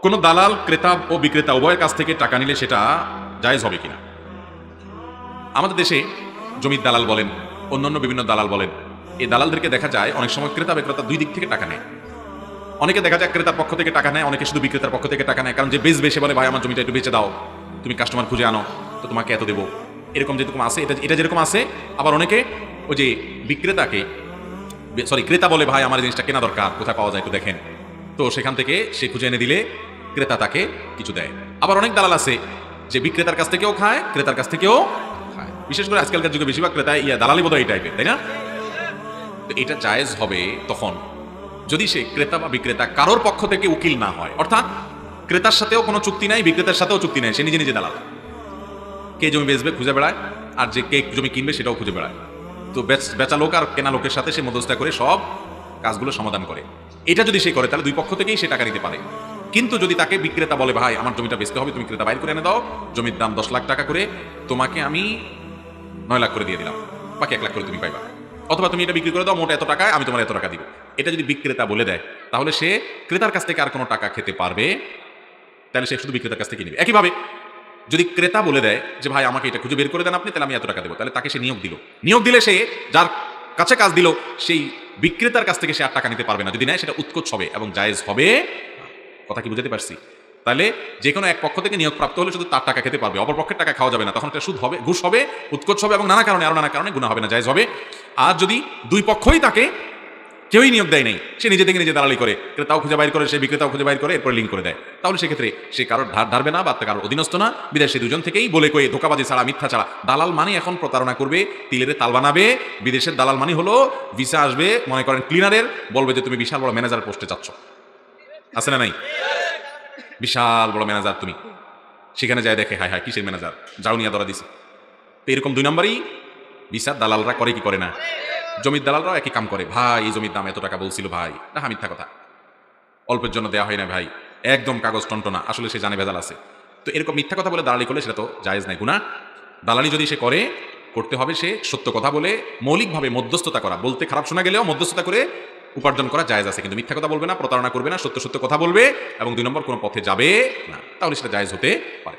কোনো দালাল ক্রেতা ও বিক্রেতা উভয়ের কাছ থেকে টাকা নিলে সেটা জায়েজ হবে কিনা। আমাদের দেশে জমির দালাল বলেন, অন্যান্য বিভিন্ন দালাল বলেন, এই দালালদেরকে দেখা যায় অনেক সময় ক্রেতা বিক্রেতা দুই দিক থেকে টাকা নেয়। অনেকে দেখা যায় ক্রেতার পক্ষ থেকে টাকা নেয়, অনেকে শুধু বিক্রেতার পক্ষ থেকে টাকা নেয়। কারণ যে বেচবে সে বলে ভাই আমার জমিটা একটু বেচে দাও, তুমি কাস্টমার খুঁজে আনো, তো তোমাকে এত দেবো। এরকম যেরকম আছে, এটা যেরকম আছে। আবার অনেকে ওই যে ক্রেতা বলে ভাই আমার জিনিসটা কেনা দরকার, কোথায় পাওয়া যায় একটু দেখেন, তো সেখান থেকে সে খুঁজে এনে দিলে ক্রেতা তাকে কিছু দেয়। আবার অনেক দালাল আছে যে বিক্রেতার কাছ থেকেও খায়, ক্রেতার কাছ থেকেও খায়। বিশেষ করে আজকালকার যুগে বেশিরভাগ ক্রেতা দালালি বোধহয় এই টাইপের, তাই না? তো এটা জায়েজ হবে তখন যদি সে ক্রেতা বা বিক্রেতা কারোর পক্ষ থেকে উকিল না হয়, অর্থাৎ ক্রেতার সাথেও কোনো চুক্তি নাই, বিক্রেতার সাথেও চুক্তি নাই, সে নিজে নিজে দালাল। কে জমি বেচবে খুঁজে বেড়ায়, আর যে কে জমি কিনবে সেটাও খুঁজে বেড়ায়। তো বেচা লোক আর কেনা লোকের সাথে সে মধ্যস্থতা করে সব কাজগুলো সমাধান করে। এটা যদি সে করে তাহলে দুই পক্ষ থেকেই সে টাকা নিতে পারে। কিন্তু যদি তাকে বিক্রেতা বলে ভাই আমার জমিটা বেচতে হবে, তুমি ক্রেতা বাইর করে এনে দাও, জমির দাম 10 লাখ টাকা করে, তোমাকে আমি 9 লাখ করে দিয়ে দিলাম, বাকি 1 লাখ করে তুমি পাইবা, অথবা তুমি এটা বিক্রি করে দাও মোট এত টাকায়, আমি তোমার এত টাকা দিব। এটা যদি বিক্রেতা বলে দেয় তাহলে সে ক্রেতার কাছ থেকে আর কোনো টাকা খেতে পারবে, তাহলে সে শুধু বিক্রেতার কাছ থেকে নিবে। একইভাবে যদি ক্রেতা বলে দেয় যে ভাই আমাকে এটা খুঁজে বের করে দেন আপনি, তাহলে আমি এত টাকা দেবো, তাহলে তাকে সে নিয়োগ দিলে সে যার কাছে কাজ দিল সেই বিক্রেতার কাছ থেকে সে আর টাকা নিতে পারবে না। যদি নেয় সেটা উৎকোচ হবে এবং জায়েজ হবে। কথা কি বুঝতে পারছি? তাহলে যে কোনো এক পক্ষ থেকে নিয়োগ প্রাপ্ত হলে শুধু তার টাকা খেতে পারবে, অপর পক্ষের টাকা খাওয়া যাবে না। তখন এটা সুদ হবে, ঘুষ হবে, উৎকোচ হবে এবং নানা কারণে গুনাহ হবে না, জায়েজ হবে। আর যদি দুই পক্ষই তাকে কেউই নিয়োগ দেয় নেই, সে নিজে থেকে নিজে দালালি করে, ক্রেতাও খুঁজে বাইর করে, সে বিক্রেতাও খুঁজে বাইর করে, এরপর লিঙ্ক করে দেয়, তাহলে সেক্ষেত্রে সে কারোর ধারবে না বা কারোর অধীনস্থ না। বিদেশে দুজন থেকেই বলে কয়ে ধোকাবাজি ছাড়া, মিথ্যা ছাড়া। দালাল মানে এখন প্রতারণা করবে, তিলের তাল বানাবে। বিদেশের দালাল মানে হলো ভিসা আসবে, মনে করেন ক্লিনারের, বলবে যে তুমি বিশাল বড় ম্যানেজার পোস্টে যাচ্ছ, আছে না নাই? বিশাল বড় ম্যানেজার তুমি, সেখানে যায় দেখে হায় হায় কিসের ম্যানেজার, যাও নিয়ে ধরা দিছে। তো এরকম দুই নম্বরই ভিসার দালালরা করে কি করে না? জমির দালালরাও একই কাম করে, ভাই এই জমির দাম এত টাকা বলছিল ভাই, না মিথ্যা কথা, অল্পের জন্য দেওয়া হয় না ভাই, একদম কাগজ টনটনা, আসলে সে জানে ভেজাল আছে। তো এরকম মিথ্যা কথা বলে দালালি করলে সেটা তো জায়েজ নাই, গুনাহ। দালালি যদি সে করতে হবে সে সত্য কথা বলে, মৌলিকভাবে মধ্যস্থতা করা, বলতে খারাপ শোনা গেলেও মধ্যস্থতা করে উপার্জন করা জায়েজ আছে, কিন্তু মিথ্যা কথা বলবে না, প্রতারণা করবে না, সত্য সত্য কথা বলবে এবং 2 নম্বর কোনো পথে যাবে না, তাহলে সেটা জায়েজ হতে পারে।